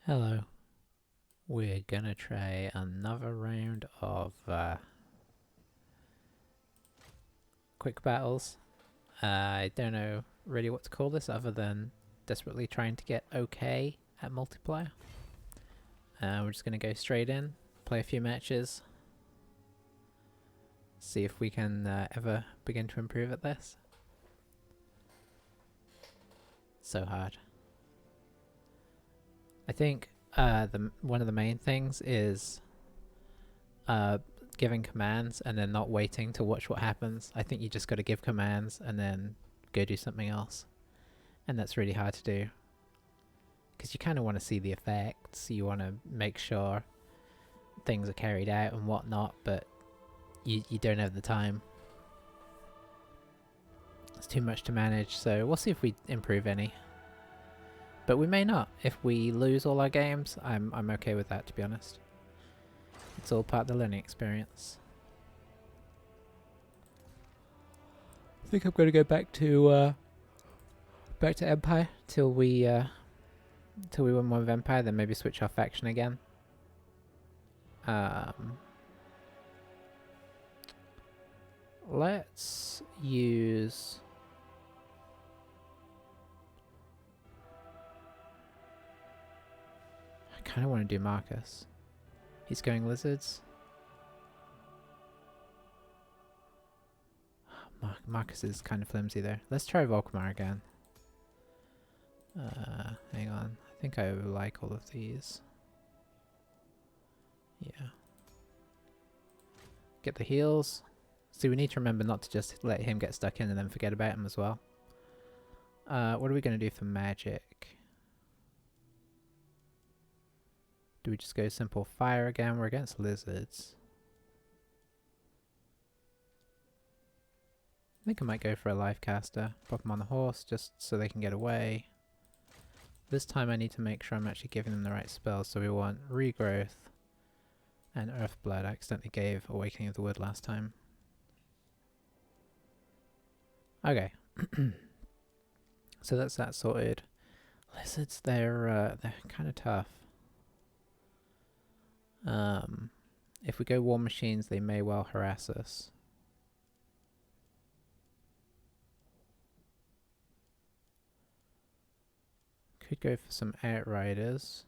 Hello. We're gonna try another round of quick battles. I don't know really what to call this other than desperately trying to get okay at multiplayer. We're just gonna go straight in, play a few matches, see if we can ever begin to improve at this. So hard. I think one of the main things is giving commands and then not waiting to watch what happens. I think you just got to give commands and then go do something else. And that's really hard to do. Because you kind of want to see the effects, you want to make sure things are carried out and whatnot, but you don't have the time. It's too much to manage, so we'll see if we improve any. But we may not. If we lose all our games, I'm okay with that, to be honest. It's all part of the learning experience. I think I'm going to go back to Empire till we win one with Empire, then maybe switch our faction again. Let's use... I kind of want to do Marcus. He's going lizards. Marcus is kind of flimsy there. Let's try Volkmar again. Hang on. I think I like all of these. Yeah. Get the heals. See, we need to remember not to just let him get stuck in and then forget about him as well. What are we going to do for magic? Do we just go simple fire again? We're against lizards. I think I might go for a life caster. Pop them on the horse just so they can get away. This time I need to make sure I'm actually giving them the right spells. So we want regrowth and earthblood. I accidentally gave Awakening of the Wood last time. Okay. So that's that sorted. Lizards, they're kind of tough. If we go war machines, they may well harass us. Could go for some outriders.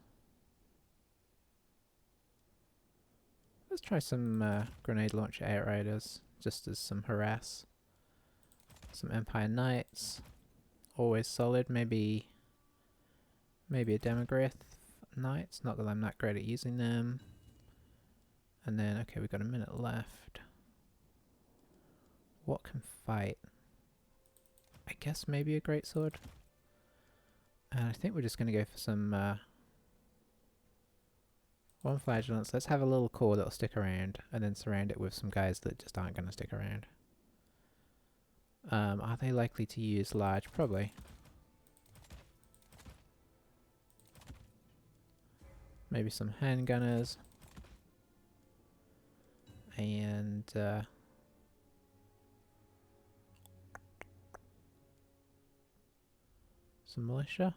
Let's try some grenade launcher outriders, just as some harass. Some Empire Knights, always solid. Maybe a Demogryph Knights. Not that I'm that great at using them. And then, okay, we've got a minute left. What can fight? I guess maybe a greatsword. And I think we're just going to go for some one flagellance. Let's have a little core that'll stick around, and then surround it with some guys that just aren't going to stick around. Are they likely to use large? Probably. Maybe some handgunners. And some militia.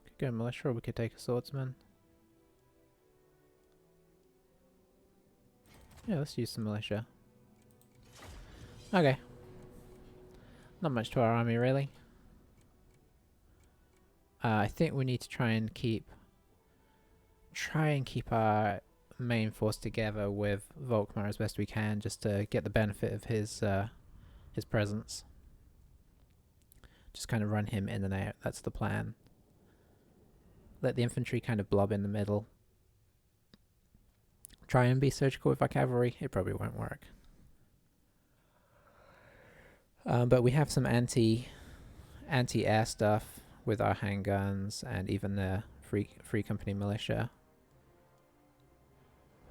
Could go militia, or we could take a swordsman. Yeah, let's use some militia. Okay. Not much to our army, really. I think we need to try and keep our main force together with Volkmar as best we can, just to get the benefit of his presence. Just kind of run him in and out. That's the plan. Let the infantry kind of blob in the middle. Try and be surgical with our cavalry. It probably won't work. But we have some anti-air stuff with our handguns and even the free company militia.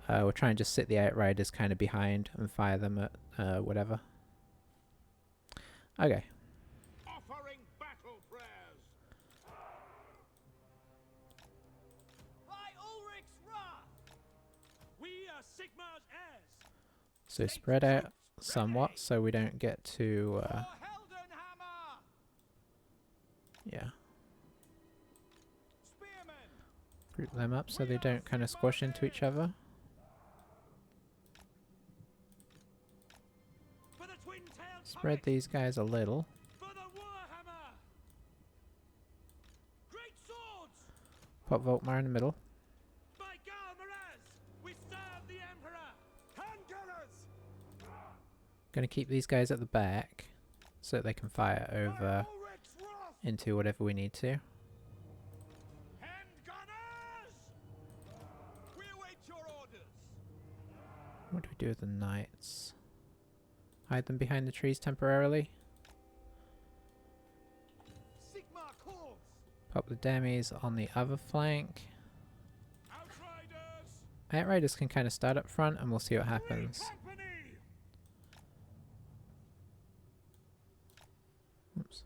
We'll try and just sit the outriders kind of behind and fire them at whatever. Okay. Offering battle prayers. By Ulrich's wrath, we are Sigmar's heirs. So spread out somewhat so we don't get too... yeah. Group them up so they don't kind of squash into each other. For the twin-tailed Spread Oryx! these guys a little. For the Warhammer! Great swords! Pop Volkmar in the middle. By Gal Miraz, we serve the Emperor! Handgunners! Gonna keep these guys at the back so that they can fire over Ulrich's wrath! into whatever we need to. Handgunners! We await your orders! What do we do with the knights? Hide them behind the trees temporarily. Sigmar calls! Pop the demis on the other flank. Outriders! Outriders can kind of start up front and we'll see what happens. Company! Oops.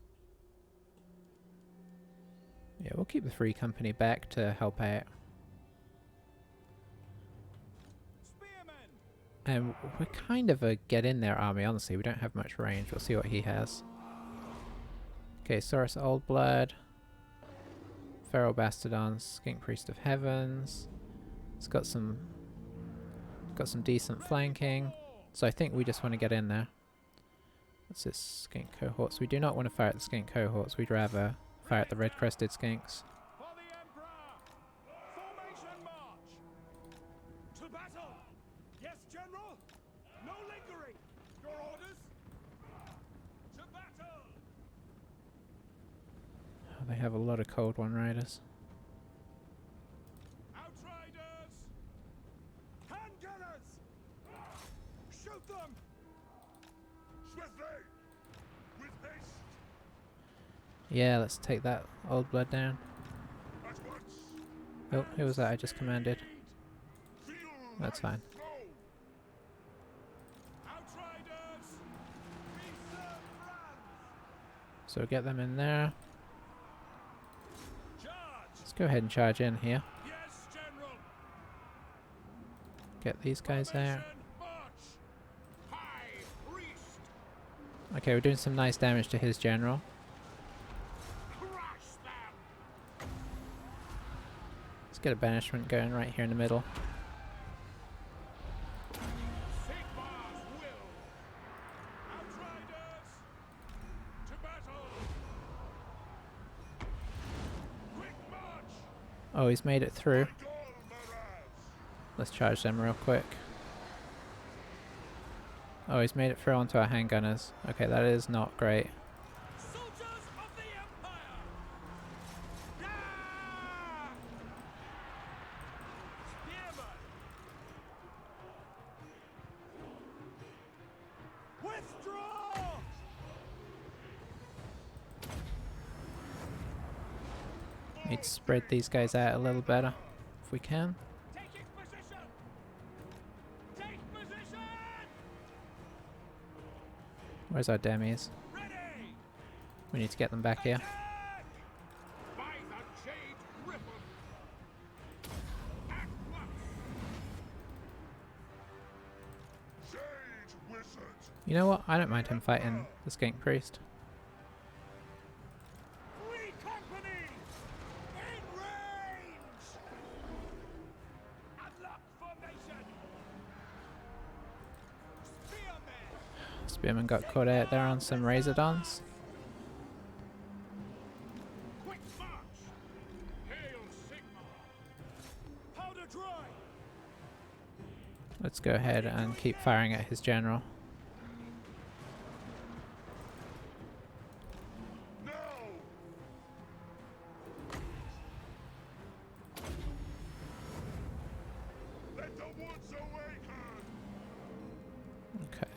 Yeah, we'll keep the free company back to help out. Spearmen! And we're kind of a get in there army, honestly. We don't have much range. We'll see what he has. Okay, Saurus Old Blood. Feral Bastardons, Skink Priest of Heavens. It's got some decent flanking. So I think we just want to get in there. What's this? Skink cohorts. We do not want to fire at the skink cohorts. We'd rather fire at the red-crested skinks. For the Emperor! Formation march! To battle! Yes, General! No lingering! Your orders? To battle! Oh, they have a lot of Cold One Riders. Outriders! Handgunners! Shoot them! Swiftly! With haste! Yeah, let's take that Old Blood down. At once! Oh, who was that I just commanded? Feel That's my fine. flow! Outriders! We serve France! So get them in there. Charge! Let's go ahead and charge in here. Yes, General! Get these guys out. Formation march! High priest! Okay, we're doing some nice damage to his general. Crush them! Let's get a banishment going right here in the middle. Sigmar's will! Outriders! To battle! Quick march! Oh, he's made it through. Gal Miraz! Let's charge them real quick. Oh, he's made it through onto our handgunners. Okay, that is not great. Soldiers of the Empire! Yeah! Spearmen! Withdraw! Need to spread these guys out a little better if we can. Taking position! Take position! Where's our demis? Ready! We need to get them back here. Attack! By the Jade Griffin! At once! Jade Wizard! You know what? I don't mind him fighting the Skink Priest. Free company! In range! Unlock formation! Spearmen! Spearman got caught out there on some Razordons. Quick march! Hail Sigmar! Powder dry! Let's go ahead and keep firing at his general. No! Let the woods awaken! Okay,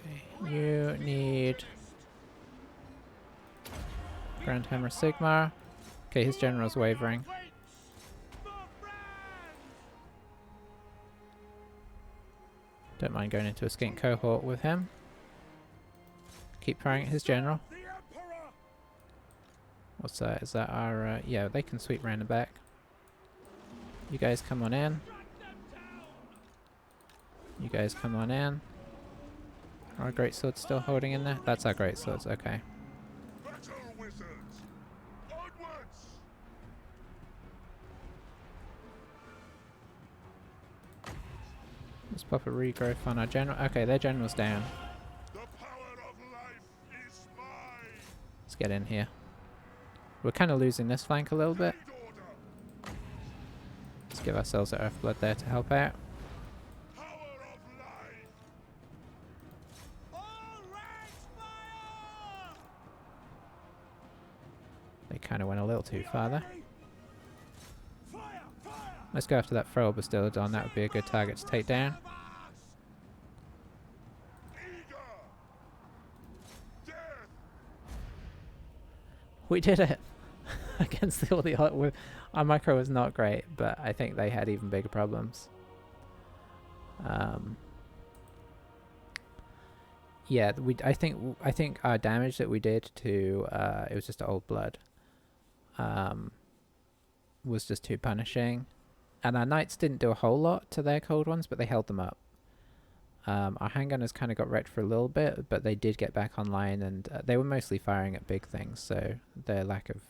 you need Grand Hammer Sigmar. Okay, his general's wavering. Don't mind going into a skink cohort with him. Keep firing at his general. The Emperor! What's that? Is that our... yeah, they can sweep round the back. You guys come on in. Strike them down! You guys come on in. Our greatsword's still holding in there? That's our greatswords, okay. Battle wizards! Onwards! Let's pop a regrowth on our general. Okay, their general's down. The power of life is mine. Let's get in here. We're kind of losing this flank a little bit. Lead order. Let's give ourselves an Earthblood there to help out. Power of life. All ranks fire! They kind of went a little too far there. Fire! Fire! Let's go after that Thrower Bastillodon. That would be a good target to take down. Eager! Death! We did it! Against all the other... Our micro was not great, but I think they had even bigger problems. Yeah, I think our damage that we did to it was just old blood. Was just too punishing, and our knights didn't do a whole lot to their cold ones, but they held them up. Our handgunners kind of got wrecked for a little bit, but they did get back online, and they were mostly firing at big things, so their lack of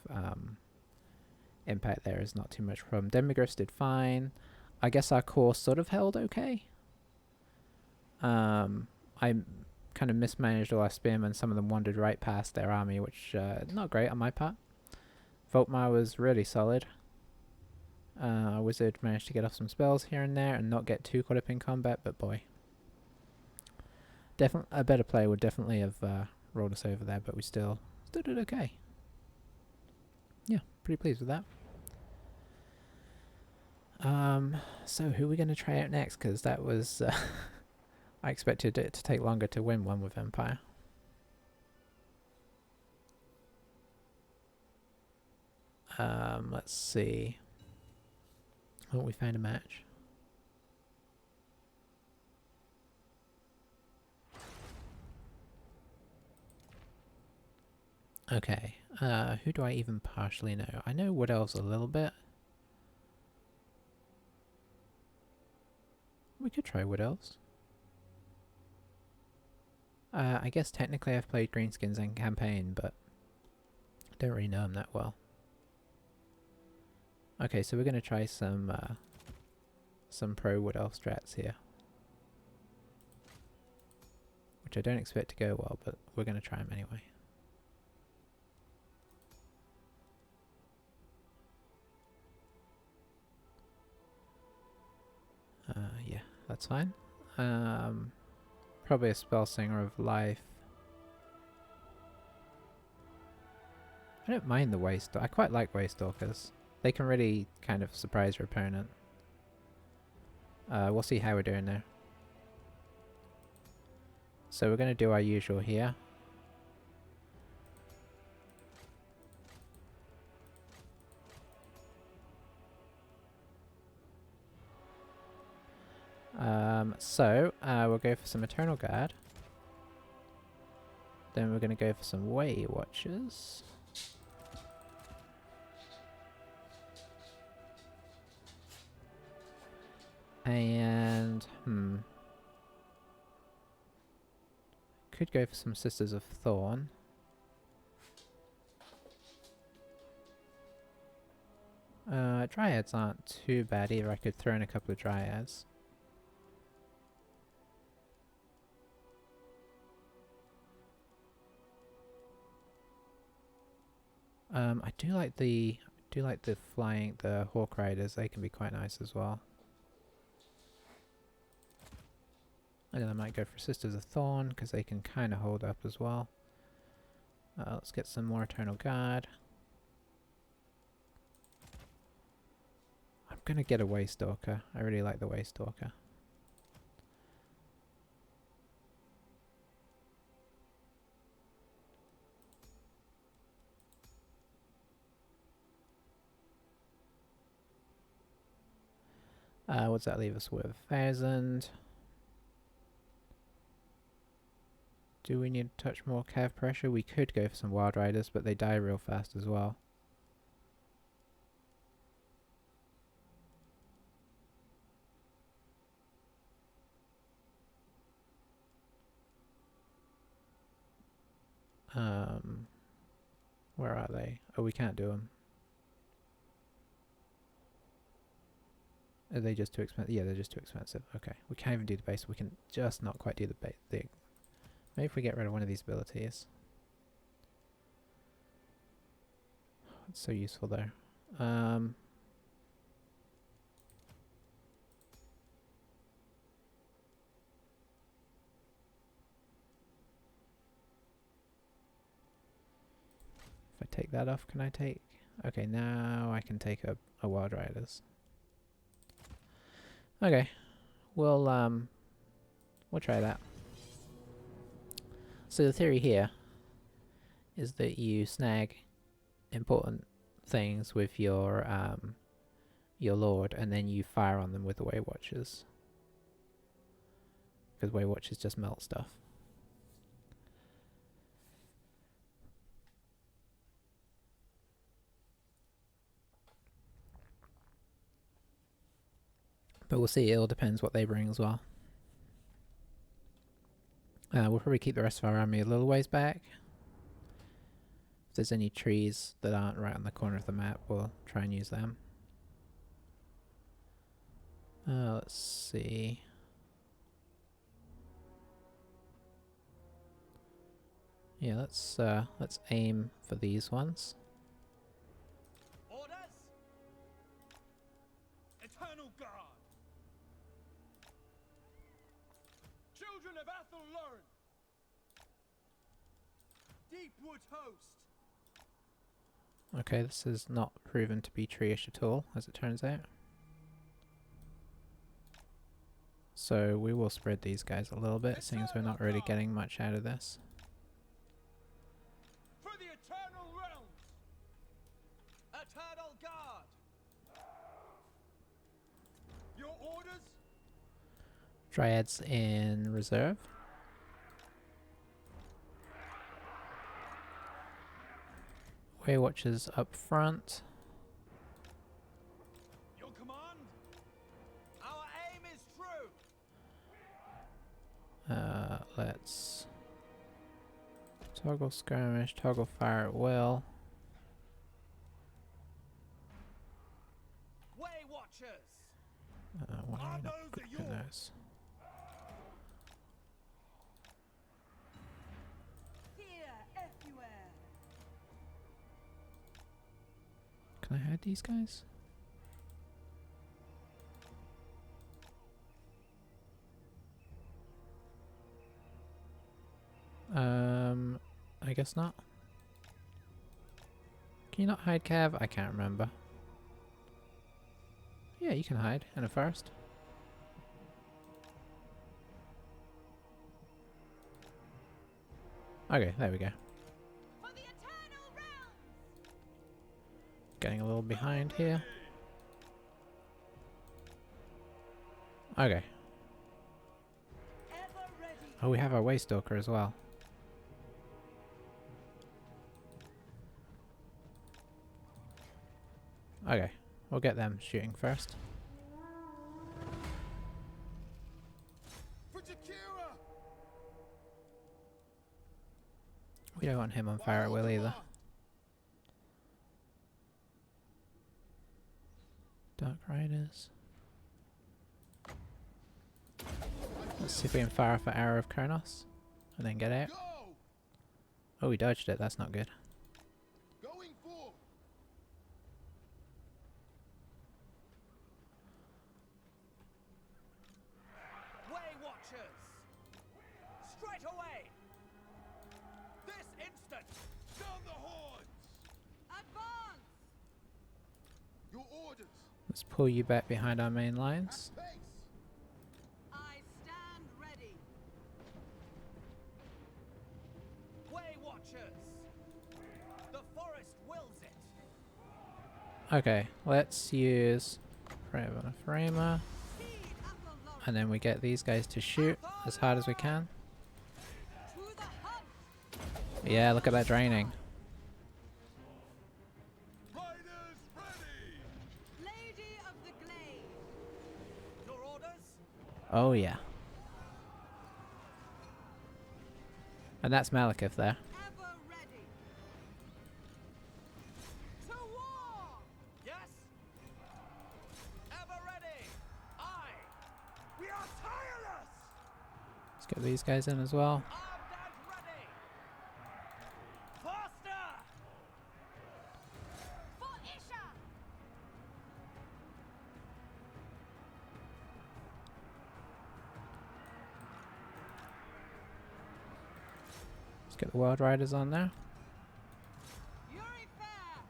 impact there is not too much problem. Demigryphs did fine. I guess our core sort of held okay. I kind of mismanaged all our spearmen. Some of them wandered right past their army, which not great on my part. Volkmar was really solid. Our wizard managed to get off some spells here and there and not get too caught up in combat, but boy. A better player would definitely have rolled us over there, but we still did okay. Yeah, pretty pleased with that. So who are we going to try out next? Because that was... I expected it to take longer to win one with Empire. Let's see. Oh, we found a match. Okay. Who do I even partially know? I know Wood Elves a little bit. We could try Wood Elves. I guess technically I've played Greenskins in campaign, but I don't really know them that well. Okay, so we're going to try some pro Wood Elf strats here. Which I don't expect to go well, but we're going to try them anyway. Yeah, that's fine. Probably a Spell Singer of Life. I don't mind the Waystalker. I quite like Waystalkers. They can really kind of surprise your opponent. We'll see how we're doing there. So we're going to do our usual here. We'll go for some Eternal Guard. Then we're going to go for some Way Watchers. And, could go for some Sisters of Thorn. Dryads aren't too bad either. I could throw in a couple of Dryads. I do like the flying, the Hawk Riders. They can be quite nice as well. And then I might go for Sisters of Thorn because they can kind of hold up as well. Let's get some more Eternal Guard. I'm gonna get a Waystalker. I really like the Waystalker. What's that leave us with? 1,000. Do we need to touch more cav pressure? We could go for some Wild Riders, but they die real fast as well. Where are they? Oh, we can't do them. Are they just too expensive? Yeah, they're just too expensive. Okay, we can't even do the base. We can just not quite do the base. Maybe if we get rid of one of these abilities. It's so useful there. If I take that off, can I take... Okay, now I can take a Wild Riders. Okay, we'll try that. So the theory here is that you snag important things with your lord, and then you fire on them with the Weight Watchers. Because Weight Watchers just melt stuff. But we'll see, it all depends what they bring as well. We'll probably keep the rest of our army a little ways back. If there's any trees that aren't right on the corner of the map, we'll try and use them. Let's see. Yeah, let's aim for these ones. Orders? Eternal Guard. Children of Athelloren. Deepwood Host. Okay, this is not proven to be tree-ish at all, as it turns out. So we will spread these guys a little bit, seeing as we're not really getting much out of this. For the Eternal Realms. Eternal Guard. Your orders? Dryads in reserve. Weight Watchers up front. Your command? Our aim is true. Let's toggle skirmish, toggle fire at will. Way Watchers. Why are Our we not bows are clicking yours. those? Fear everywhere. Can I hide these guys? I guess not. Can you not hide, Cav? I can't remember. Yeah, you can hide in a forest. Okay, there we go. For the Eternal Realms. Getting a little behind here. Okay. Ever ready. Oh, we have our Waystalker as well. Okay, we'll get them shooting first. For Jakira. We don't want him on fire at will either. Dark Riders. Let's see if we can fire off an Arrow of Kronos and then get out. Go. Oh, we dodged it. That's not good. Going forth. Way Watchers. Straight away. This instant. Down the horns. Advance. Your orders. Let's pull you back behind our main lines. Pace. I stand ready. Way Watchers. The forest wills it. Okay, let's use Framer and Framer, Feed Athelloren. and then we get these guys to shoot as hard as we can. To the hunt. Yeah, look at that draining. Riders ready. Lady of the Glade. Your orders? Oh yeah. And that's Malekith there. Ever ready. To war. Yes. Ever ready. Let's get these guys in as well. Armed and ready. Faster. For Isha! Let's get the Wild Riders on there. Yuri Fair!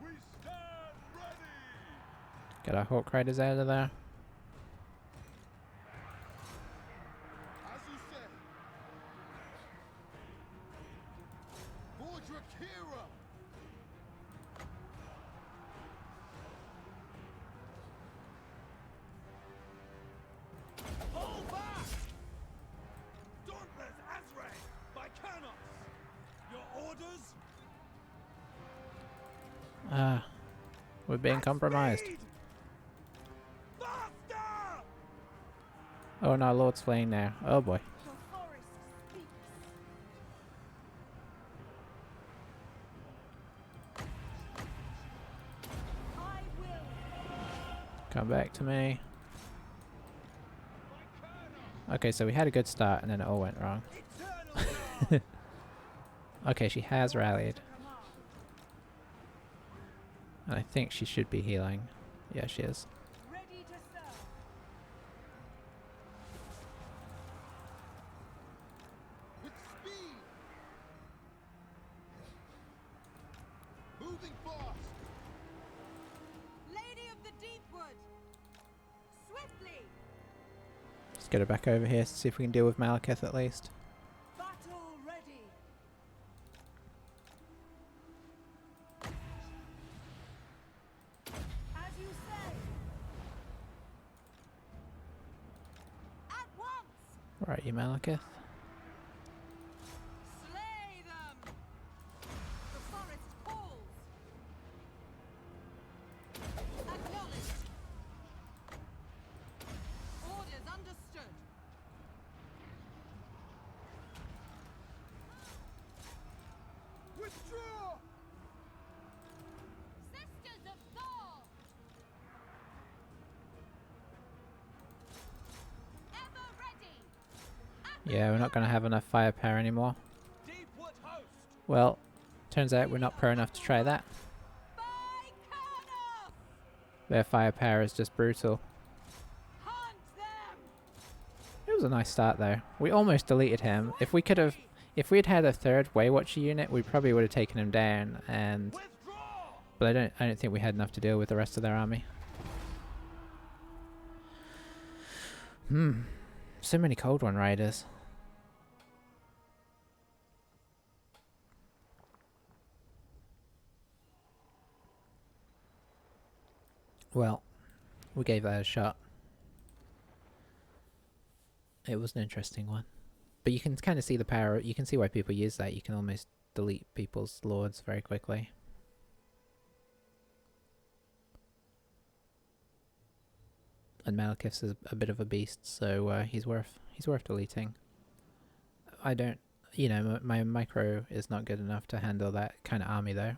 We stand ready. Get our Hawk Riders out of there. As you say. For Drakira. Hold back! Dauntless Azrae by Kernos. Your orders? Ah, we're being At compromised. speed! Faster! Oh no, Lord's fleeing now. Oh boy. The forest speaks. I will. Come back to me. Okay, so we had a good start and then it all went wrong. Eternal Okay, she has rallied. Command. And I think she should be healing. Yeah, she is. Ready to serve. with speed. Moving fast. Lady of the Deepwood. Swiftly. Let's get her back over here to see if we can deal with Malekith at least. Battle ready. As you say. At once. Right, you Malekith. Slay them. The forest calls. Acknowledged. Orders understood. Withdraw. Sisters of Thor. Ever ready. Yeah, we're not going to have enough firepower anymore. Deepwood host. Well, turns out we're not pro enough to try that. By Kernos. Their firepower is just brutal. Hunt them. It was a nice start though. We almost deleted him. If we had had a third Waywatcher unit, we probably would have taken him down. And Withdraw. but I don't think we had enough to deal with the rest of their army. So many Cold One Riders. Well, we gave that a shot. It was an interesting one. But you can kind of see the power. You can see why people use that. You can almost delete people's lords very quickly. And Malekith's is a bit of a beast, so he's worth deleting. I don't, you know, my micro is not good enough to handle that kind of army though.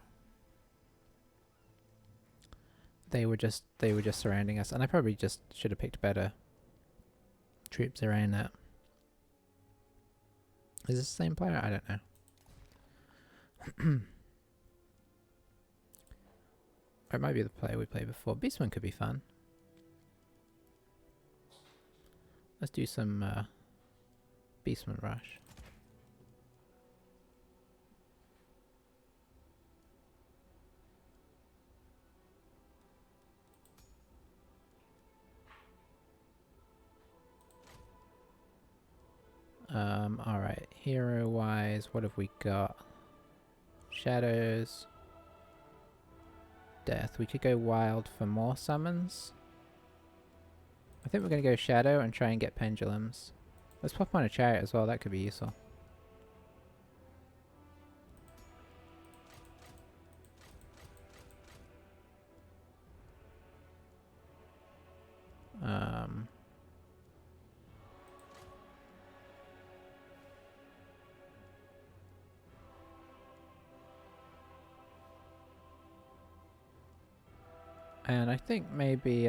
They were just surrounding us, and I probably just should have picked better troops around that. Is this the same player? I don't know. Or it might be the player we played before. Beastman could be fun. Let's do some Beastman Rush. Alright, hero-wise, what have we got? Shadows. Death. We could go wild for more summons. I think we're going to go Shadow and try and get Pendulums. Let's pop on a Chariot as well, that could be useful. And I think maybe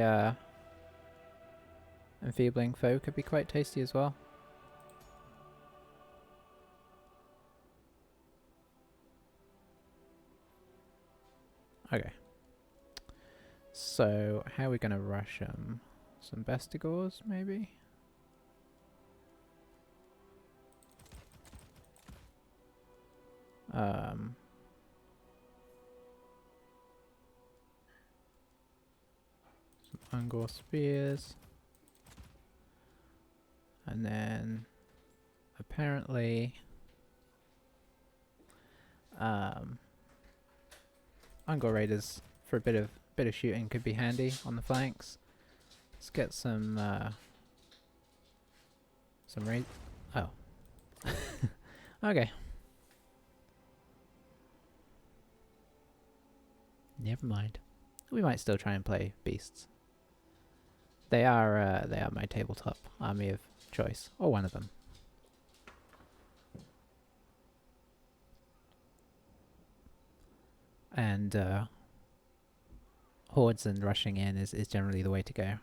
Enfeebling Foe could be quite tasty as well. Okay. So, how are we gonna rush them? Some bestigors, maybe? Um... Some Ungor spears. And then... apparently... Ungor raiders for a bit of shooting could be handy on the flanks. Let's get some raid. Oh, okay. Never mind. We might still try and play beasts. They are my tabletop army of choice, or one of them. And hordes and rushing in is generally the way to go.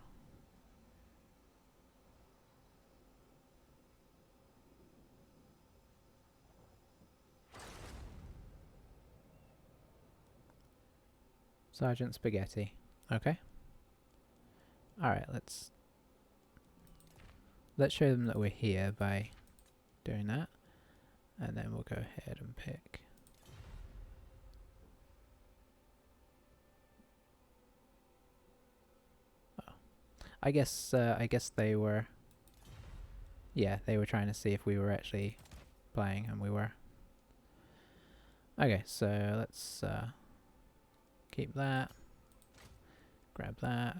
Sergeant Spaghetti. Okay. Alright, let's show them that we're here by doing that. And then we'll go ahead and pick. Oh. I guess they were... yeah, they were trying to see if we were actually playing, and we were. Okay, so let's keep that. Grab that.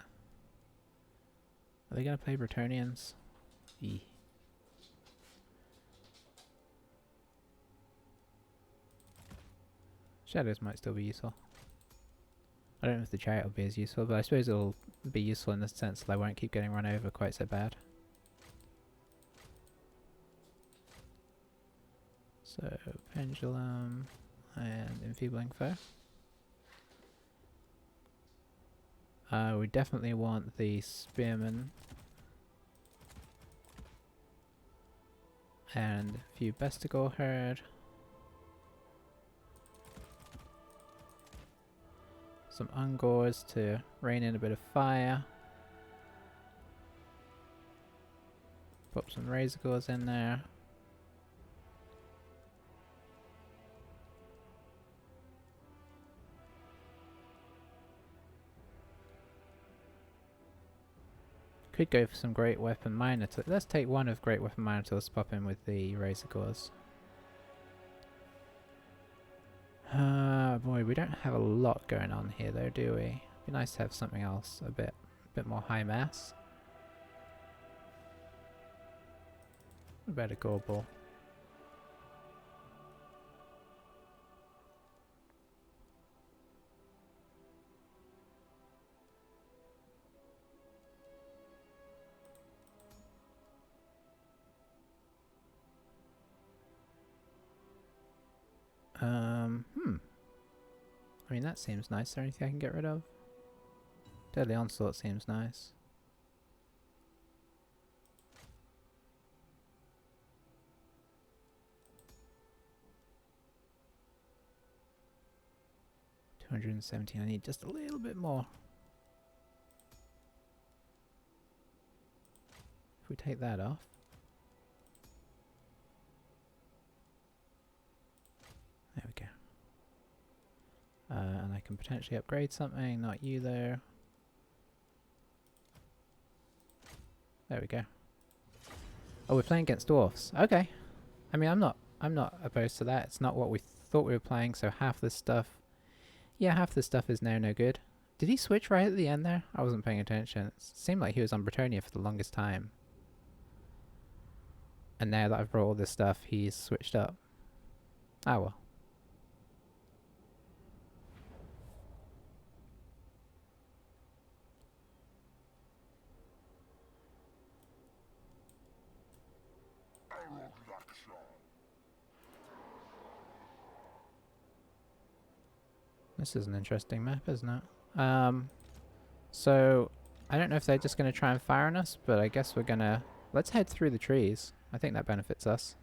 Are they gonna play Bretonnians? Eee. Shadows might still be useful. I don't know if the chariot will be as useful, but I suppose it'll be useful in the sense that I won't keep getting run over quite so bad. So, Pendulum and Enfeebling Foe. We definitely want the Spearmen and a few Bestigor Herd. Some Ungors to rain in a bit of fire. Pop some Razorgors in there. Could go for some Great Weapon Minotaurs. Let's take one of Great Weapon Minotaurs, pop in with the Razorgors. Boy, we don't have a lot going on here though, do we? Be nice to have something else a bit more high mass. What about a Gorbel? I mean, that seems nice. Is there anything I can get rid of? Deadly Onslaught seems nice. $217. I need just a little bit more. If we take that off. There we go. And I can potentially upgrade something, not you though. There we go. Oh, we're playing against dwarfs. Okay. I mean, I'm not opposed to that. It's not what we thought we were playing, so half this stuff... yeah, half this stuff is now no good. Did he switch right at the end there? I wasn't paying attention. It seemed like he was on Bretonnia for the longest time. And now that I've brought all this stuff, he's switched up. Ah well. This is an interesting map, isn't it? So, I don't know if they're just going to try and fire on us, but I guess we're going to... let's head through the trees. I think that benefits us.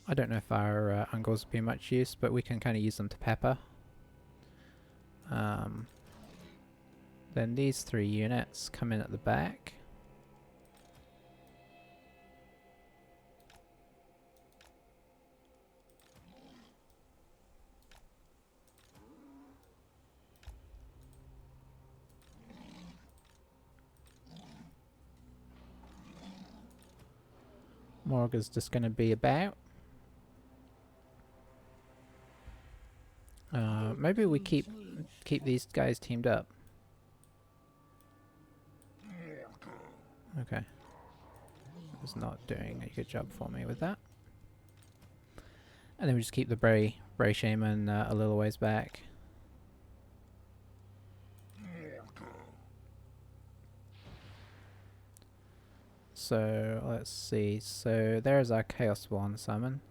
I don't know if our Ungors would be much use, but we can kind of use them to pepper. Then these 3 units come in at the back. Morga's just going to be about. Maybe we keep these guys teamed up. Okay. It's not doing a good job for me with that. And then we just keep the Bray Shaman a little ways back. So, let's see. So, there's our Chaos Spawn summon.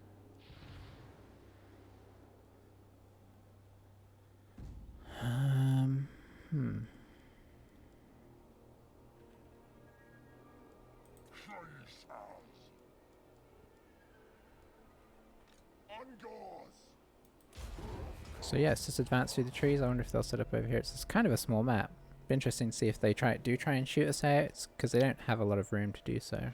So yeah, it's just advance through the trees. I wonder if they'll set up over here. It's kind of a small map. Be interesting to see if they do try and shoot us out, because they don't have a lot of room to do so.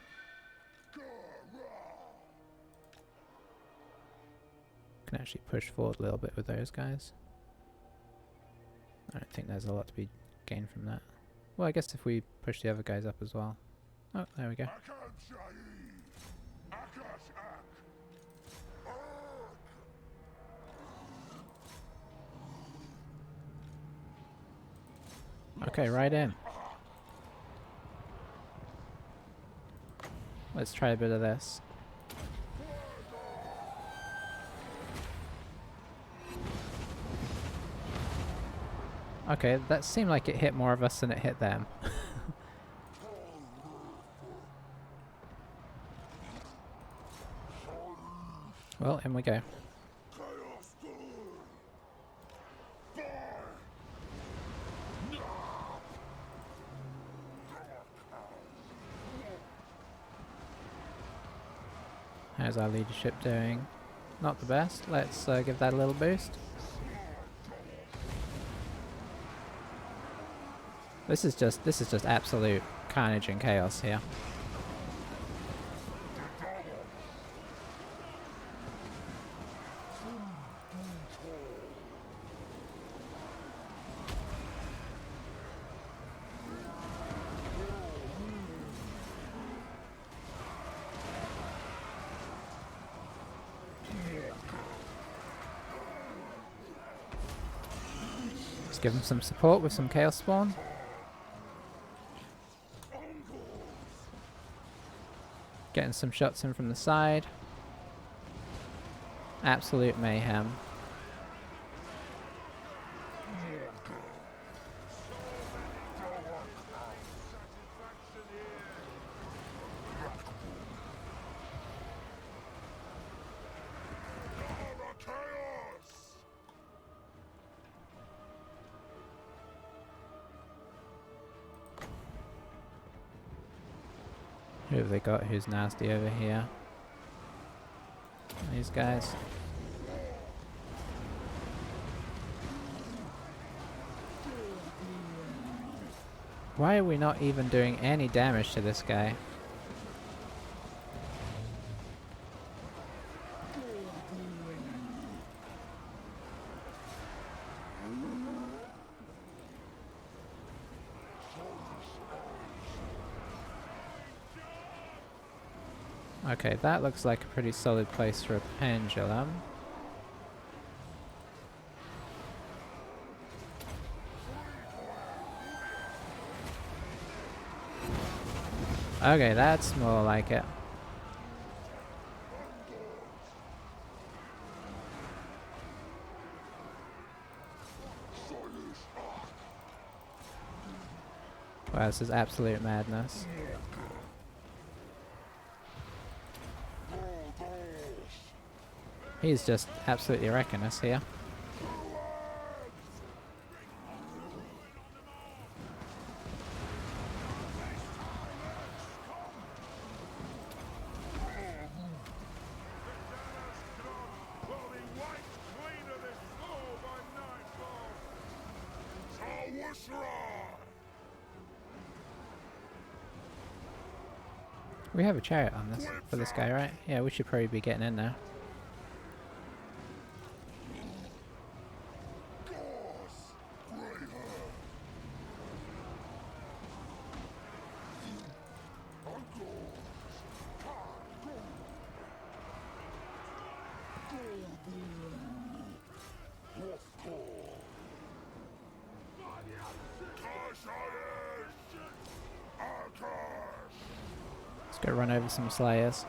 Can actually push forward a little bit with those guys. I don't think there's a lot to be gained from that. Well, I guess if we push the other guys up as well. Oh, there we go. Okay, right in. Let's try a bit of this. Okay, that seemed like it hit more of us than it hit them. Well, in we go. How's our leadership doing? Not the best. Let's give that a little boost. This is just absolute carnage and chaos here. Let's give them some support with some Chaos Spawn. Getting some shots in from the side. Absolute mayhem. Who have they got who's nasty over here? These guys. Why are we not even doing any damage to this guy? Okay, that looks like a pretty solid place for a pendulum. Okay, that's more like it. Wow, this is absolute madness. He's just absolutely wrecking us here. We have a chariot on this for this guy, right? Yeah, we should probably be getting in there. Let's go run over some slayers.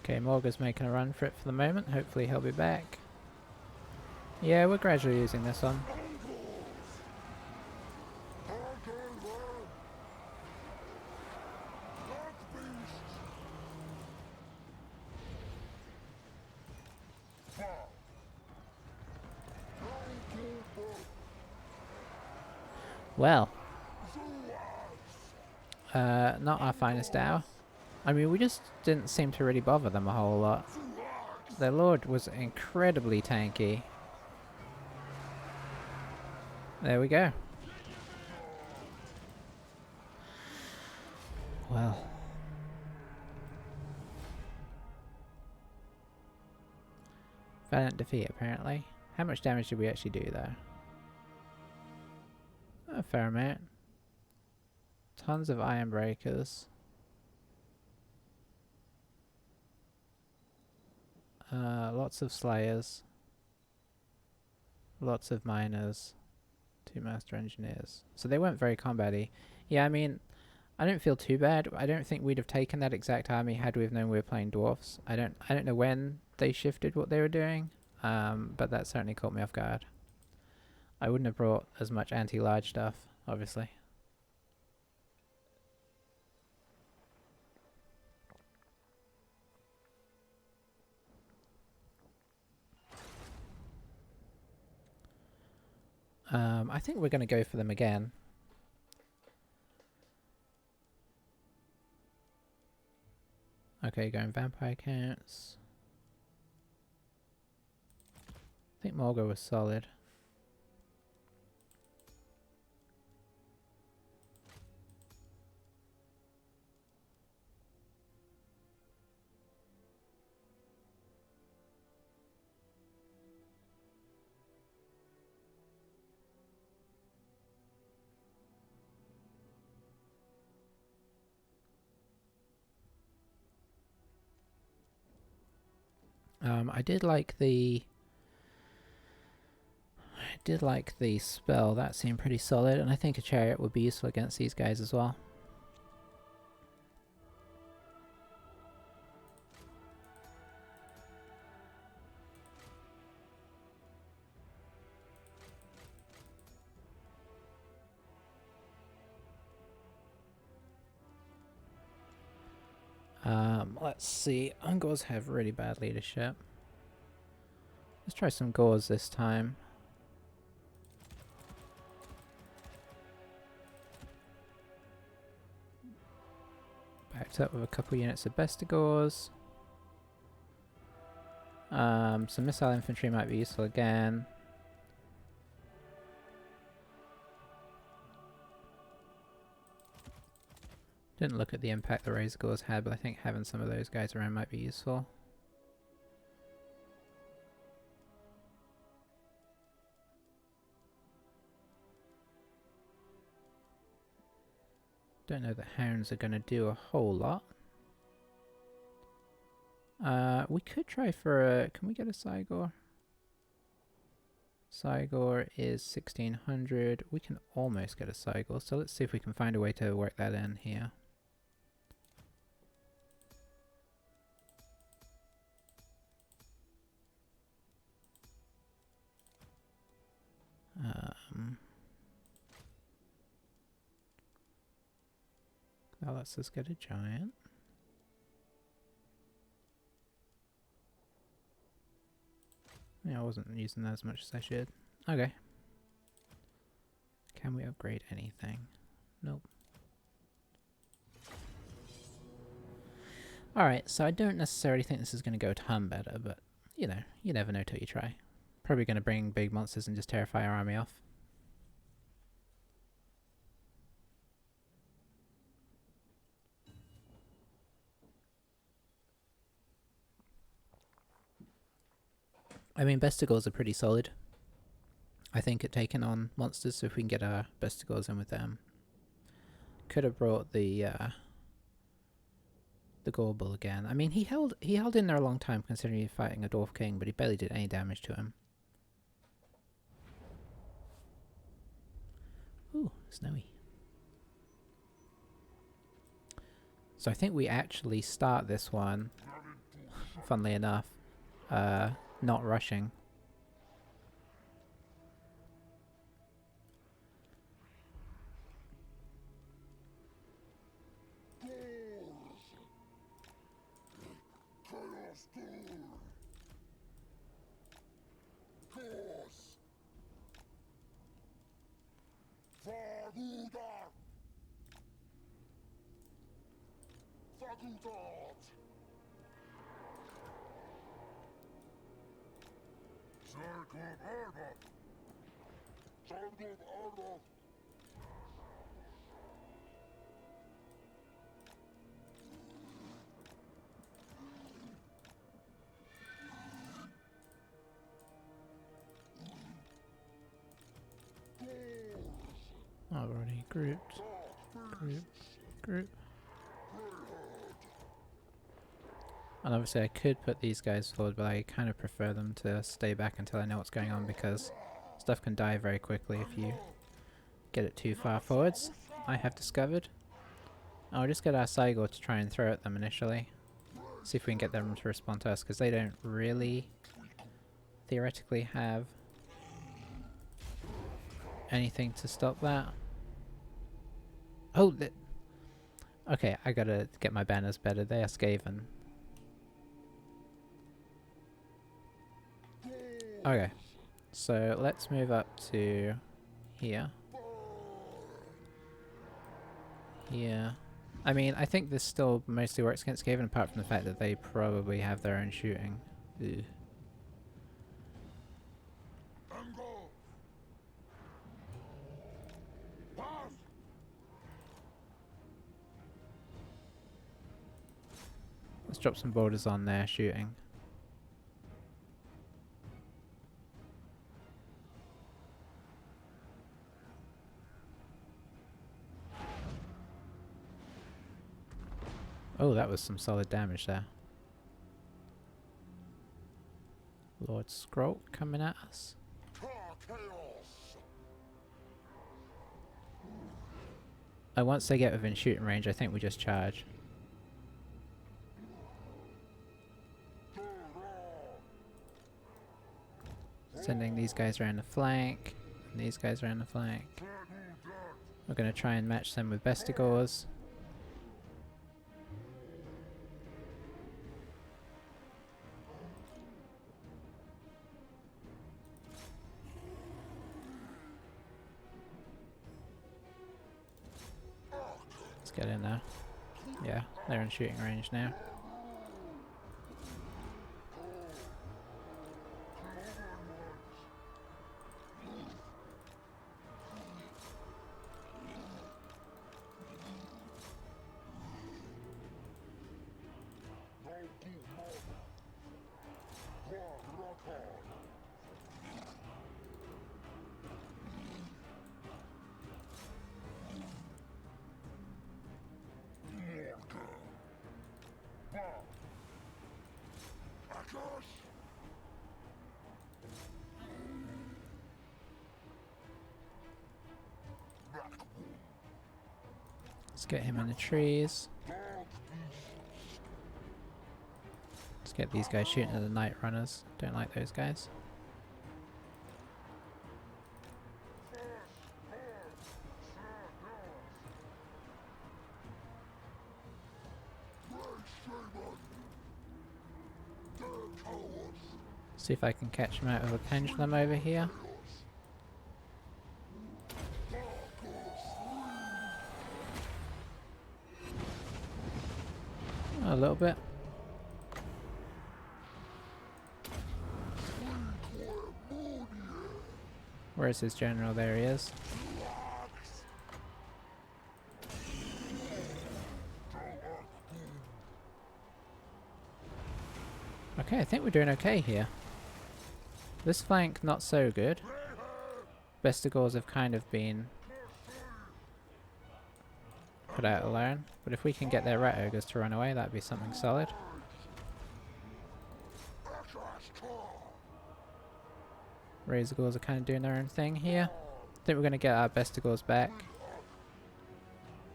Okay, Morga's making a run for it for the moment. Hopefully he'll be back. Yeah, we're gradually using this on. Well, not our finest hour. I mean, we just didn't seem to really bother them a whole lot. Their lord was incredibly tanky. There we go. Well. Valiant defeat, apparently. How much damage did we actually do there? A fair amount. Tons of iron breakers. Lots of slayers. Lots of miners. 2 master engineers. So they weren't very combat-y. Yeah, I mean, I don't feel too bad. I don't think we'd have taken that exact army had we have known we were playing dwarfs. I don't know when they shifted what they were doing, but that certainly caught me off guard. I wouldn't have brought as much anti-large stuff, obviously. I think we're going to go for them again. Okay, going vampire counts. I think Morga was solid. I did like the spell. That seemed pretty solid, and I think a chariot would be useful against these guys as well. Let's see. Ungors have really bad leadership. Let's try some Gors this time. Backed up with a couple units of Bestigors. Some missile infantry might be useful again. Didn't look at the impact the Razor Gores had, but I think having some of those guys around might be useful. Don't know that Hounds are going to do a whole lot. We could try for a... Can we get a Cygor? Cygor is 1600. We can almost get a Cygor, so let's see if we can find a way to work that in here. That lets us get a giant. Yeah, I wasn't using that as much as I should. Okay. Can we upgrade anything? Nope. Alright, so I don't necessarily think this is going to go a ton better, but, you know, you never know till you try. Probably going to bring big monsters and just terrify our army off. I mean, Bestigors are pretty solid, I think, at taking on monsters, so if we can get our Bestigors in with them. Could have brought the Gorbull again. I mean, he held in there a long time considering he's fighting a Dwarf King, but he barely did any damage to him. Ooh, snowy. So I think we actually start this one, funnily enough, not rushing. Already grouped. Group. And obviously I could put these guys forward, but I kind of prefer them to stay back until I know what's going on, because stuff can die very quickly if you get it too far forwards, I have discovered. I'll just get our Cygor to try and throw at them initially. See if we can get them to respond to us, because they don't really theoretically have anything to stop that. Oh, okay, I gotta get my banners better. They are Skaven. Okay, so let's move up to here. Here. I mean, I think this still mostly works against Skaven, apart from the fact that they probably have their own shooting. Ugh. Let's drop some borders on their shooting. Oh, that was some solid damage there. Lord Scroll coming at us. Once they get within shooting range, I think we just charge. Sending these guys around the flank, and these guys around the flank. We're going to try and match them with Bestigors. Let's get in there. Yeah, they're in shooting range now. Let's get him in the trees. Let's get these guys shooting at the night runners. Don't like those guys. See if I can catch him out of a pendulum over here. A little bit. Where's his general? There he is. Okay, I think we're doing okay here. This flank, not so good. Vestigors have kind of been put out alone. But if we can get their rat ogres to run away, that'd be something solid. Razorgors are kind of doing their own thing here. I think we're going to get our Bestigors back.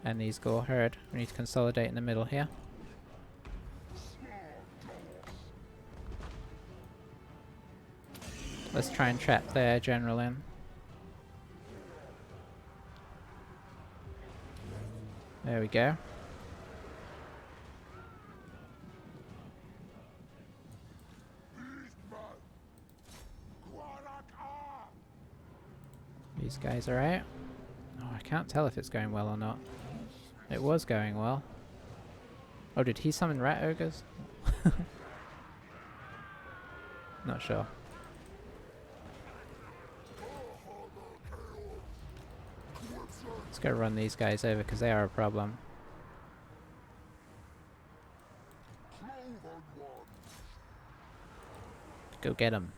And these Gore herd. We need to consolidate in the middle here. Let's try and trap their general in. There we go. These guys are out. Oh, I can't tell if it's going well or not. It was going well. Oh, did he summon rat ogres? Not sure. Let's go run these guys over because they are a problem. Go get them.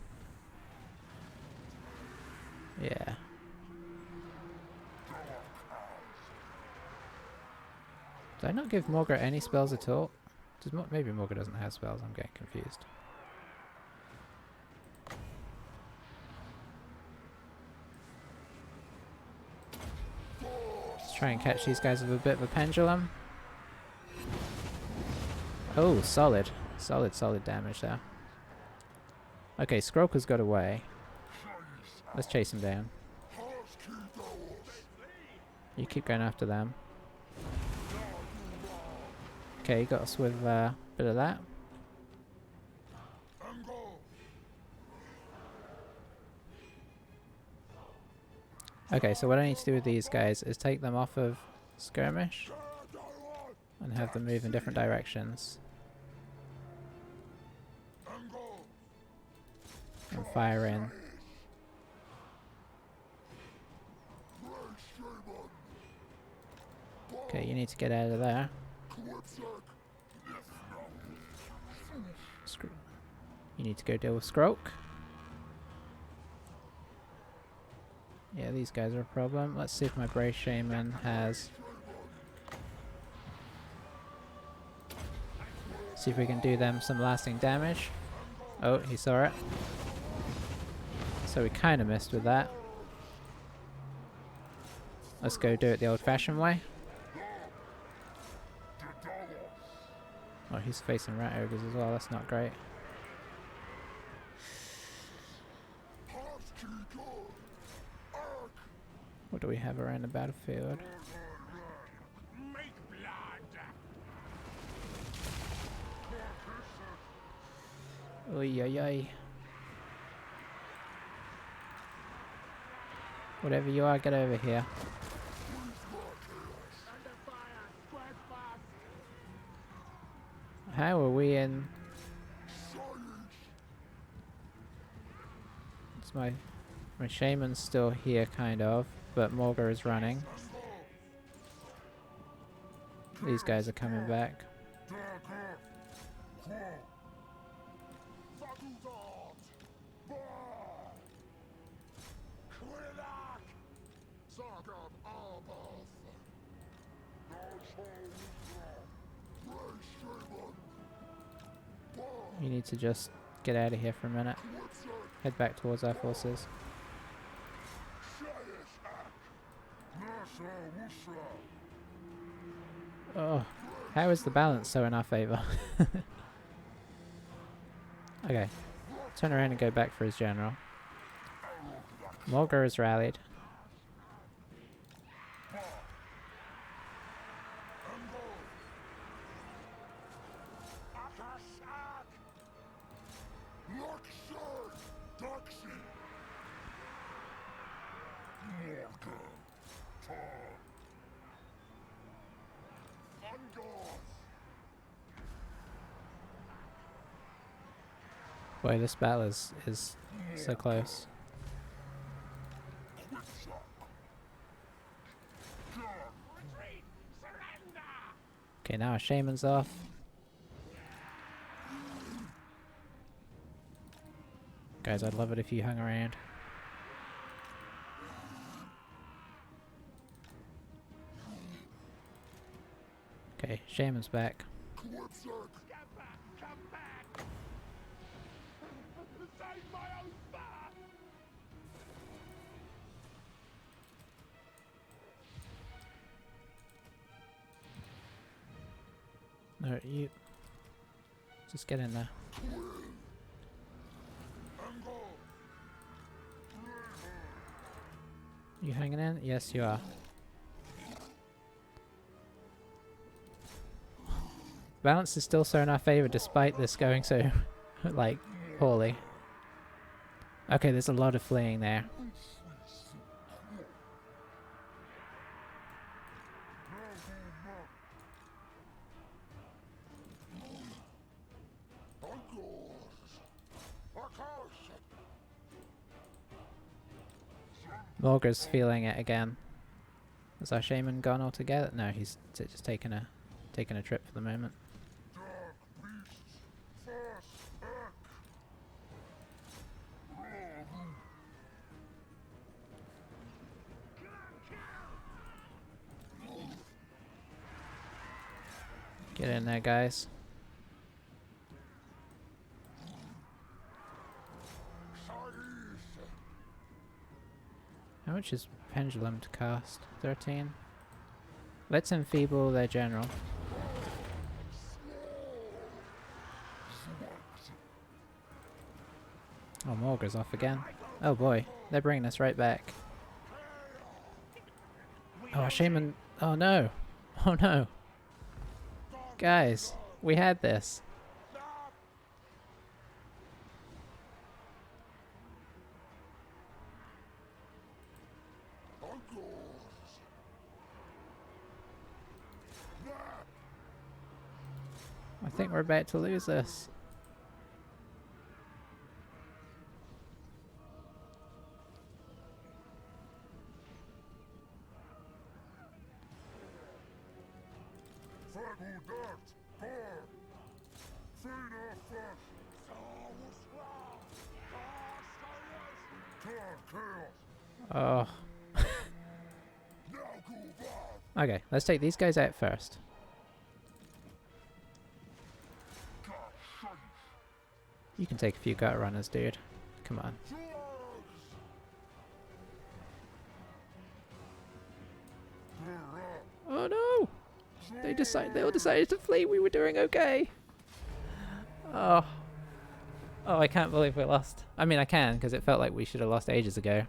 Yeah. Did I not give Morga any spells at all? Maybe Morga doesn't have spells, I'm getting confused. Let's try and catch these guys with a bit of a pendulum. Oh, solid. Solid damage there. Okay, Skroka's got away. Let's chase him down. You keep going after them. Okay, you got us with a bit of that. Okay, so what I need to do with these guys is take them off of skirmish and have them move in different directions. And fire in. Okay, you need to get out of there. You need to go deal with Skroak. Yeah, these guys are a problem. Let's see if my Brave Shaman has... See if we can do them some lasting damage. Oh, he saw it. So we kind of missed with that. Let's go do it the old-fashioned way. Oh, he's facing rat ogres as well. That's not great. What do we have around the battlefield? Oy oy oy. Whatever you are, get over here. How are we in? It's my shaman's still here, kind of, but Morga is running. These guys are coming back. You need to just get out of here for a minute. Head back towards our forces. Oh, how is the balance so in our favour? Okay, turn around and go back for his general. Morga is rallied. Boy, this battle is so close. Okay, now our shaman's off. Guys, I'd love it if you hung around. Okay, shaman's back. Come back! Save my own butt! No, you just get in there. You hanging in? Yes, you are. Balance is still so in our favor despite this going so, like, poorly. Okay, there's a lot of fleeing there. Morgar's feeling it again. Has our shaman gone altogether? No, he's just taking a trip for the moment. Get in there, guys. How much is Pendulum to cast? 13? Let's enfeeble their general. Oh, Morgar's off again. Oh boy, they're bringing us right back. Oh, our shaman... Oh no! Oh no! Guys, we had this. I think we're about to lose this. Oh. Okay, let's take these guys out first. You can take a few gutter runners, dude. Come on. Oh no! They all decided to flee. We were doing okay. Oh. Oh, I can't believe we lost. I mean, I can, because it felt like we should have lost ages ago.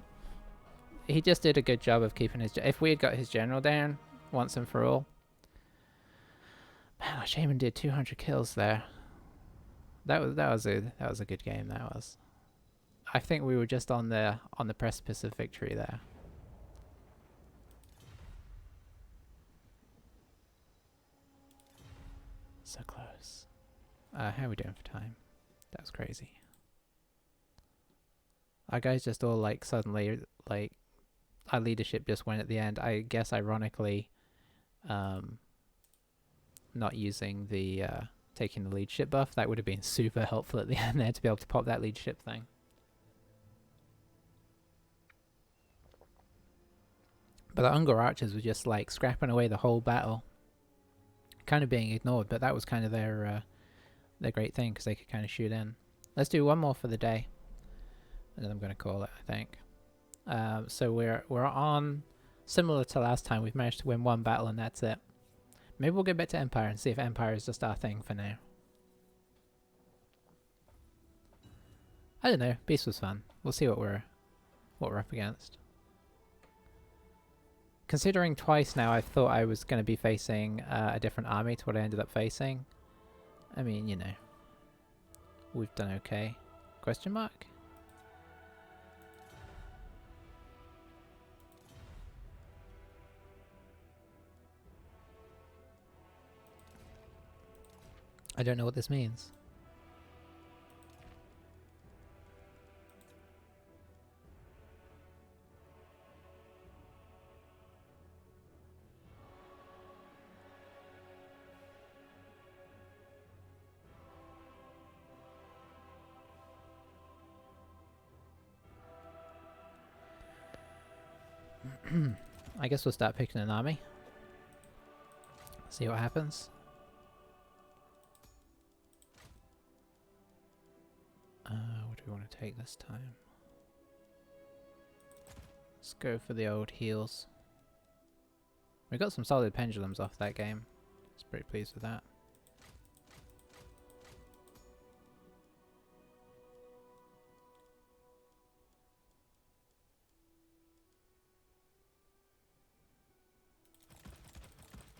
He just did a good job of keeping his... If we had got his general down once and for all... Man, our shaman did 200 kills there. That was a good game. That was. I think we were just on the precipice of victory there. So close. How are we doing for time? That was crazy. Our guys just all like suddenly like our leadership just went at the end. I guess ironically, not using the taking the leadership buff, that would have been super helpful at the end there to be able to pop that leadership thing. But the Ungor archers were just like scrapping away the whole battle, kind of being ignored. But that was kind of their great thing because they could kind of shoot in. Let's do one more for the day, and then I'm going to call it, I think. So we're on similar to last time. We've managed to win one battle and that's it. Maybe we'll get back to Empire and see if Empire is just our thing for now. I don't know. Beast was fun. We'll see what we're up against. Considering twice now I thought I was going to be facing a different army to what I ended up facing. I mean, you know, we've done okay. Question mark? I don't know what this means. I guess we'll start picking an army. See what happens. What do we want to take this time? Let's go for the old heals. We got some solid pendulums off that game. I was pretty pleased with that.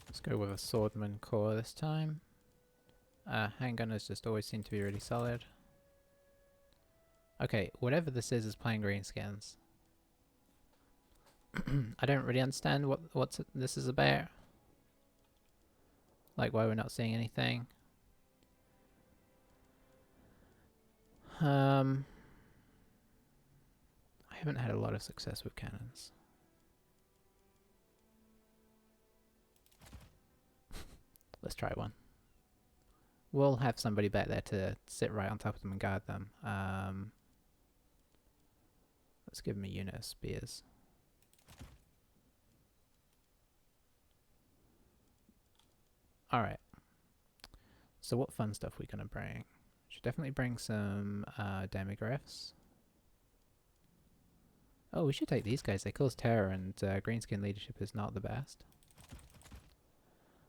Let's go with a swordman core this time. Handgunners just always seem to be really solid. Okay, whatever this is playing greenskins. I don't really understand what this is about. Like why we're not seeing anything. I haven't had a lot of success with cannons. Let's try one. We'll have somebody back there to sit right on top of them and guard them. Let's give him a unit of spears. Alright. So what fun stuff we gonna bring? Should definitely bring some demigriffs. Oh, we should take these guys. They cause terror and greenskin leadership is not the best.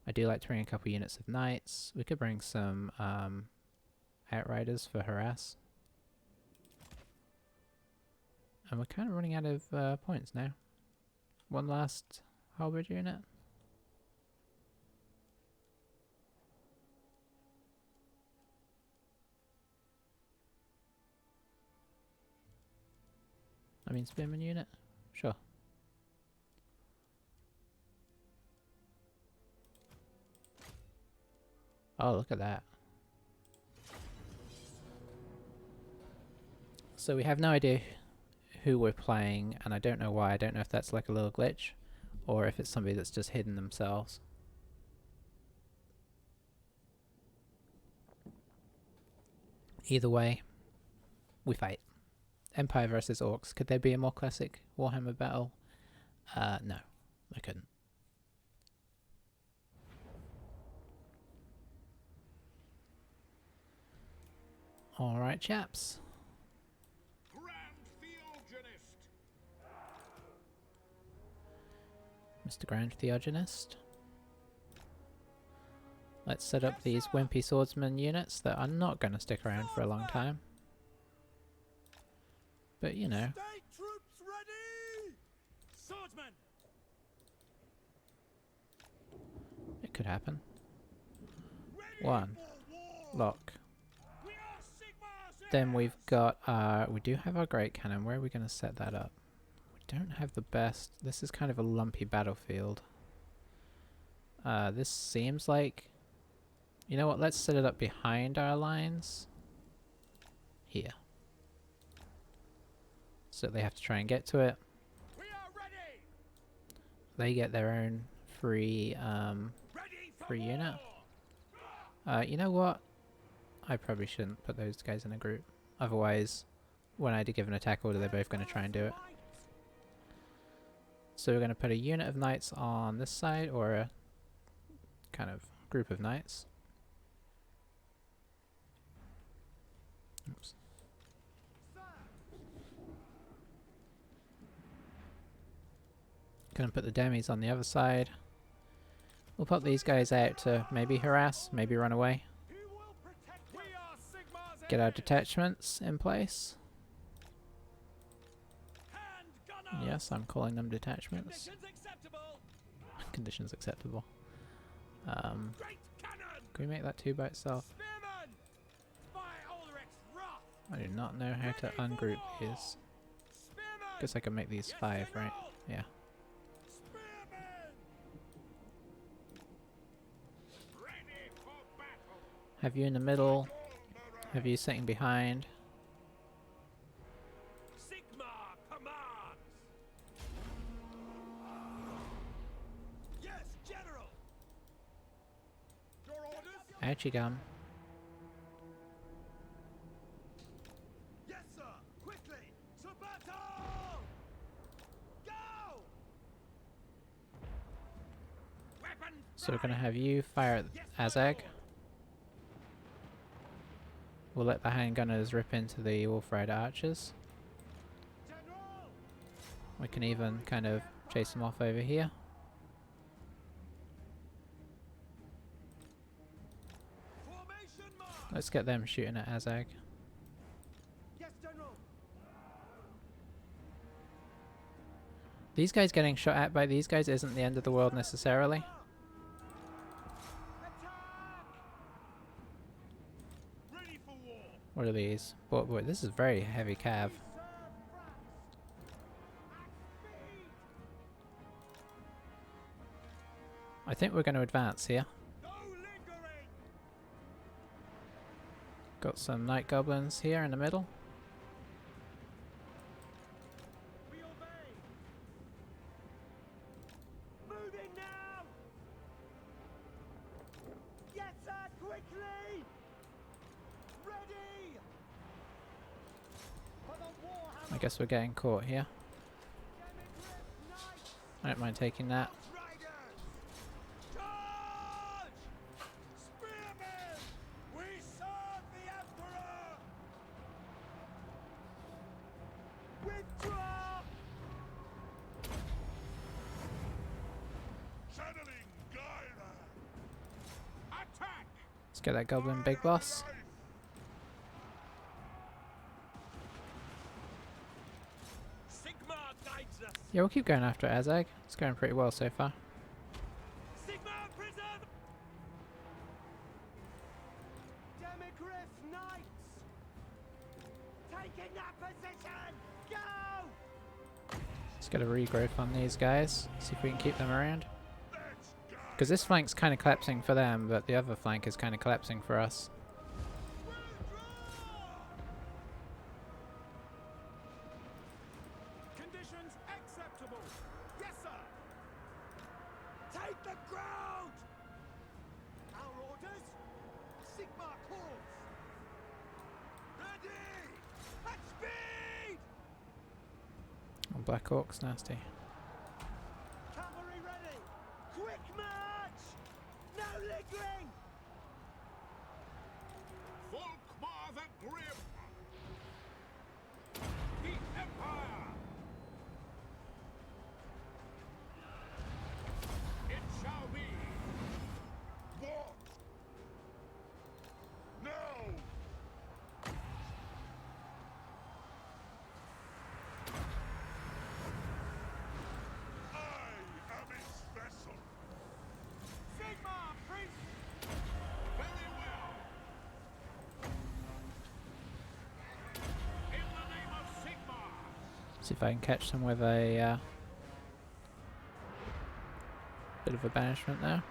I do like to bring a couple units of knights. We could bring some outriders for harass. And we're kind of running out of points now. One last halberd unit. I mean spearman unit? Sure. Oh, look at that. So we have no idea who we're playing, and I don't know why. I don't know if that's like a little glitch, or if it's somebody that's just hidden themselves. Either way, we fight. Empire versus Orcs. Could there be a more classic Warhammer battle? No, I couldn't. Alright, chaps. Mr. Grand Theogenist. Let's set up these wimpy swordsman units that are not going to stick around for a long time. But, you know. State troops ready! Swordsman! It could happen. Ready One. for war! Lock. We are Sigmar's Then we've heirs! got, we do have our great cannon. Where are we going to set that up? We don't have the best. This is kind of a lumpy battlefield. This seems like... You know what? Let's set it up behind our lines. Here. So they have to try and get to it. We are ready! They get their own free, Ready for free war! unit. You know what? I probably shouldn't put those guys in a group. Otherwise, when I do give an attack order, they're both going to try and do it. So we're going to put a unit of knights on this side, or a kind of group of knights. Oops. Gonna put the demis on the other side. We'll pop these guys out to maybe harass, maybe run away. Who will protect us? We are Sigmar's Get our heirs! detachments in place. Hand gunner! Yes, I'm calling them detachments. Conditions acceptable! Conditions acceptable. Great cannon! Can we make that 2 by itself? Spearman! By Ulrich's wrath! I do not know how to ungroup these. Spearmen! Guess I can make these Yes, 5, right? General! Yeah. Spearmen! Ready for battle! Have you in the middle. Have you sitting behind. Sigmar commands! Yes, General! Your orders? Ouchie gum. Yes, sir! Quickly! To battle! Go! Weapons! So we're gonna have you fire at Azag. We'll let the handgunners rip into the Wolf Rider archers. General! We can even kind of chase them off over here. Formation march! Let's get them shooting at Azag. Yes, General! These guys getting shot at by these guys isn't the end of the world necessarily. Attack! Ready for war! What are these? Boy, this is very heavy cav. Serve France! At speed! I think we're going to advance here. No lingering! Got some night goblins here in the middle. We obey! Moving now! Yes, sir! Quickly! Ready! For the Warhammer! I guess we're getting caught here. Knights! I don't mind taking that. Riders! Charge! Spearmen! We serve the Emperor! Withdraw! Channeling Gyra! Attack! Let's get that goblin big boss. Sigmar guides us! Yeah, we'll keep going after Azag. It's going pretty well so far. Sigmar preserve! Demigriff Knights! Taking that position! Go! Let's get a regrowth on these guys. See if we can keep them around. Let's go! Because this flank's kind of collapsing for them, but the other flank is kind of collapsing for us. Conditions acceptable. Yes, sir. Take the ground. Our orders. Sigmar calls. Ready. At speed. Oh, Black Orc's nasty. Cavalry ready. Quick march. No lingering. Volkmar the Grim. The Empire. It shall be. What? No. I am its vessel. Sigmar, priest. Very well. In the name of Sigmar. See if I can catch them with a bit of a banishment there.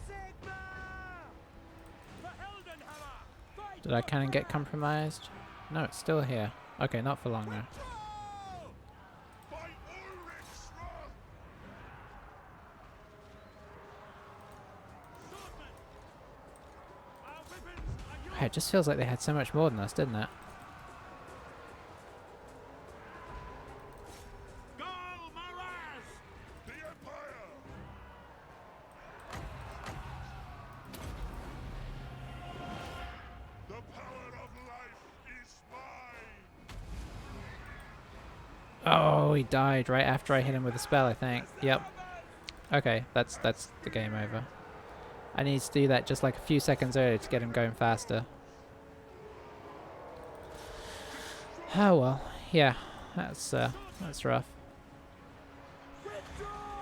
Sigmar! The Heldenhammer! Fight Did I for cannon get France! compromised? No, it's still here. Okay, not for long now. Control! By Ulrich's wrath! Swordmen! Our weapons are yours! It just feels like they had so much more than us, didn't it? Gal Maraz! The Empire! The power of life is mine! Oh, he died right after I hit him with a spell, I think. Yep. Okay, that's the game over. I need to do that just like a few seconds earlier to get him going faster. Oh well, yeah, that's rough. Withdraw!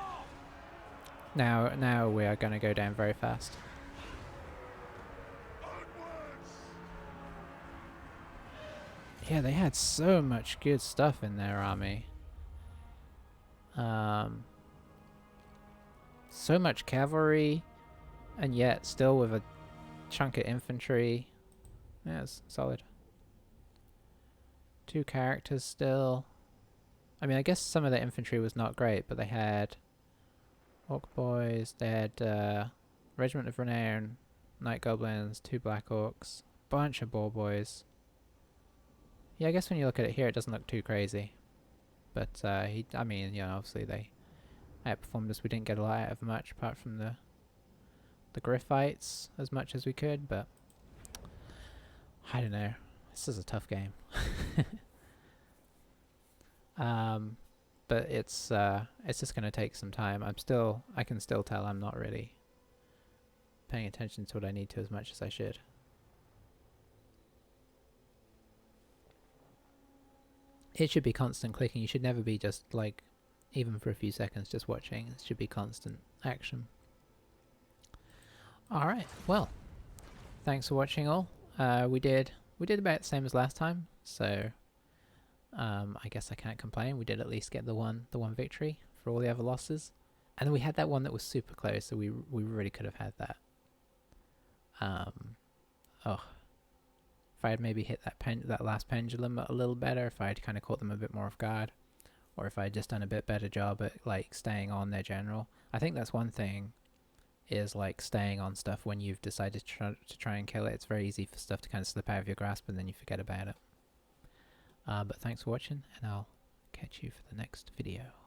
Now we are going to go down very fast. Yeah, they had so much good stuff in their army. So much cavalry, and yet still with a chunk of infantry. Yeah, it's solid. 2 characters still. I mean, I guess some of the infantry was not great, but they had Orc Boys, they had Regiment of Renown, Night Goblins, 2 Black Orcs, bunch of Boar Boys. Yeah, I guess when you look at it here, it doesn't look too crazy. But I mean, you know, obviously they outperformed us. We didn't get a lot out of much apart from the griff fights as much as we could, but I don't know. This is a tough game. But it's just gonna take some time. I can still tell I'm not really paying attention to what I need to as much as I should. It should be constant clicking. You should never be just like, even for a few seconds, just watching. It should be constant action. Alright, well, thanks for watching all. We did about the same as last time, so I guess I can't complain. We did at least get the one victory for all the other losses. And we had that one that was super close, so we really could have had that. If I had maybe hit that last pendulum a little better, if I had kind of caught them a bit more off guard, or if I had just done a bit better job at like staying on their general. I think that's one thing, is like staying on stuff when you've decided to try and kill it. It's very easy for stuff to kind of slip out of your grasp and then you forget about it. But thanks for watching, and I'll catch you for the next video.